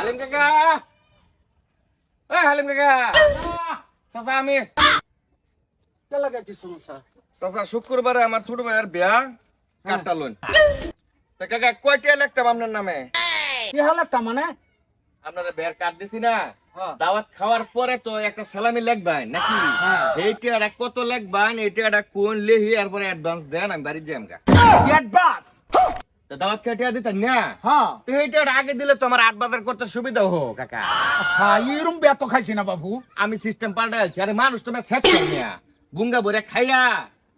হালিম কাকা, হালিম কাকা, চাচা আমি চাচা শুক্রবারে আমার ছোট ভাইয়ের বিয়া কাটটা লোন। কাকা কয়টা লিখতাম আপনার নামে? কি হলো তা মানে? আপনারা বিয়ার কার্ড দিছি না, দাওয়াত খাওয়ার পরে তো একটা সালামি লিখবেন নাকি? এইটা কত লিখবেন, এটা কোন লেহি এরপরে অ্যাডভান্স দেন, আমি বাড়ি যাই আমগা। অ্যাডভান্স? তো দাওয়াত কেটে দিতেন না? হ্যাঁ। তো এইটা আগে দিলে তো আমার 8 বাজার করতে সুবিধা হো কাকা। হ্যাঁ, এরম বেত খাইছি না বাবু। আমি সিস্টেম পাল্টাইছি। আরে মানুষ তো সেট কর মিয়া, গুঙ্গা ভরে খাইয়া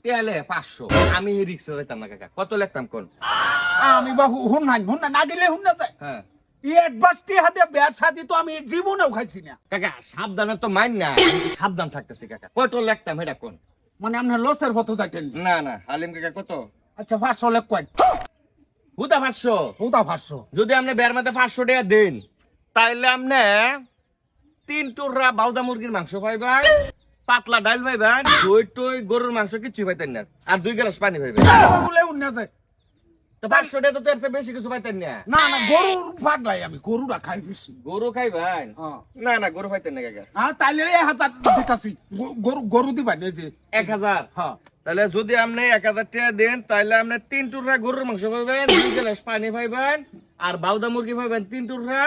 তেলে 500। আমি এই রিক্সা দিতাম না কাকা। কত লিখতাম কোন? আমি বাবু হুন না গেলে হুন না যায়। হ্যাঁ অ্যাডভান্স টি হাতে বেত সাথে তো আমি জীবনেও খাইছি না কাকা। সাবধানে তো মাইন না, আমি তো সাবধান থাকতেছি কাকা। কত লিখতাম এটা কোন? মানে আপনি লসের হতো যাইতেন না না হালিম কাকা কত? আচ্ছা 500 লেখ কয় হুদা 500। হুদা 500 যদি আপনি বের মধ্যে 500 টাকা দেন তাইলে আপনি 3 টুকরা বাউদা মুরগির মাংস পাইবেন, পাতলা ডাল পাইবেন, দই টই গরুর মাংস কিছু পাইতেন না, আর 2 গ্লাস পানি পাইবেন। বলে হুন না যায়। তো 500 টাকা তো এর থেকে বেশি কিছু পাইতেন না। না না গরুর পাগলাই আমি গরুরা খাই বেশি। গরু খাইবেন? না না গরু পাইতেন না কাকা। হ্যাঁ তাইলে 1000 দিতাছি। গরু দিবা এই যে 1000। হ্যাঁ তাহলে যদি আপনি 1000 টাকা দেন তাহলে আপনি 3 টুকরা গরুর মাংস পাইবেন, 2 গ্লাস পানি পাইবেন, আর বাউদা মুরগি পাইবেন 3 টুকরা,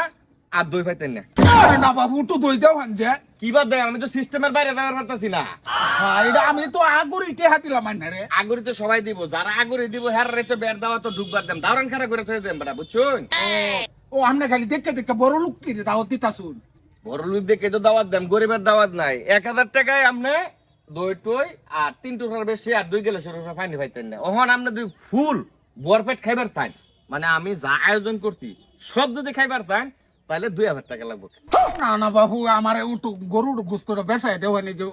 আর দই পাইতেন না। আরে না বাবু তো দই দাও হানজে। কি বাদ দেয়, আমি তো সিস্টেমের বাইরে যাওয়ার পারতাছি না। হ্যাঁ এটা আমি তো আগুরি তে হাতিলাম না রে। আগুরি তো সবাই দিব, যারা আগুরি দিব হ্যার রে তো বের দাওয়া তো ঢুকবার দেন, দাওরান খারা করে থই দেন বেটা, বুঝছুন? ও আমনে খালি দেখে বড় লোক কি রে দাওয়াত দিতাছুন। বড় লোক দেখে তো দাওয়াত দেন, গরিবের দাওয়াত নাই। 1000 টাকায় আপনি দই টই আর 3 টুকরার বেশি আর 2 গ্লাসের পানি পাইতেন না। ওহন আপনি দুই ফুল বরপেট খাইবার চান, মানে আমি যা আয়োজন করছি সব যদি খাইবার চান তাহলে 2000 টাকা লাগবে। না না বাবু আমারে উটু গরুর গোস্তটা বেচাই দেও নি যে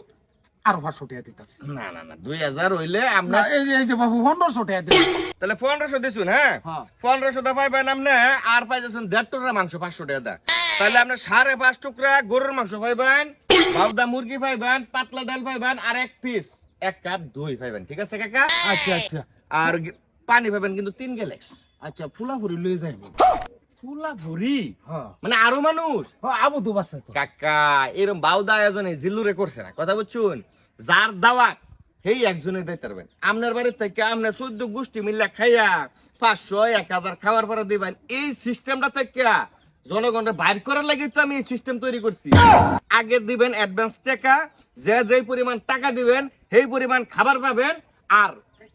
আর 500 টাকা দিতাছি। না না না 2000 হইলে না আপনার এই যে বাবু 1500 টাকা দিন। তাহলে 1500 দিছুন। হ্যাঁ হ্যাঁ 1500 দা পাইবেন আপনি, আর পাইছেন 1.5 টুকরা মাংস 500 টাকা দা। তাহলে আপনি 5.5 টুকরা গরুর মাংস পাইবেন, বাউদা মুরগি পাইবেন, পাতলা ডাল পাইবেন, আর 1 পিস 1 কাপ দই পাইবেন। ঠিক আছে কাকা? আচ্ছা আচ্ছা আর পানি পাইবেন কিন্তু 3 গ্লাস। আচ্ছা ফুলাপুরি লই যাই আমি। ফুলা ভরি হ্যাঁ মানে আরো মানুষ। আবু তো বাসা তো কাকা এরকম বাউদা আয়োজনে জিল্লুরে করছে না, কথা বুঝছুন? যার দাওয়াত সেই একজনে দিতে পারবেন। আপনার বাড়ির থেকে আপনি 14 গোষ্ঠী মিল্লা খাইয়া 500 1000 খাওয়ার পরে দিবেন। এই সিস্টেমটা থেকে জনগণের বাইর করার লাগি তো আমি এই সিস্টেম তৈরি করছি। আগে দিবেন অ্যাডভান্স টাকা, যে পরিমাণ টাকা দিবেন সেই পরিমাণ খাবার পাবেন, আর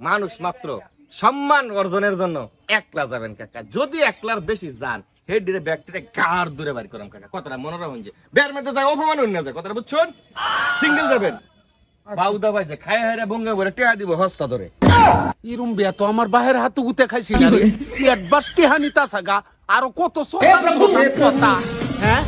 মানুষ মাত্র সম্মান অর্জনের জন্য 1 লাখ যাবেন কাকা। যদি 1 লাখ বেশি যান হেড ডিরে ব্যাকটেরিয়া গার দূরে বাইর করাম কাকা। কথাটা মনে রাখুন, যে বের মধ্যে যায় অপমান হইন না যায়, কথাটা বুঝছুন? সিঙ্গেল যাবেন। বাউদা ভাই যে খায় হায়রা বঙ্গা ভরে টেহা দিব হস্তা ধরে। ইরুম বিয়া তো আমার বাহির হাতে গুতে খাইছি না রে। অ্যাডভান্স টি হানিতা সাগা আর কত কথা। হ্যাঁ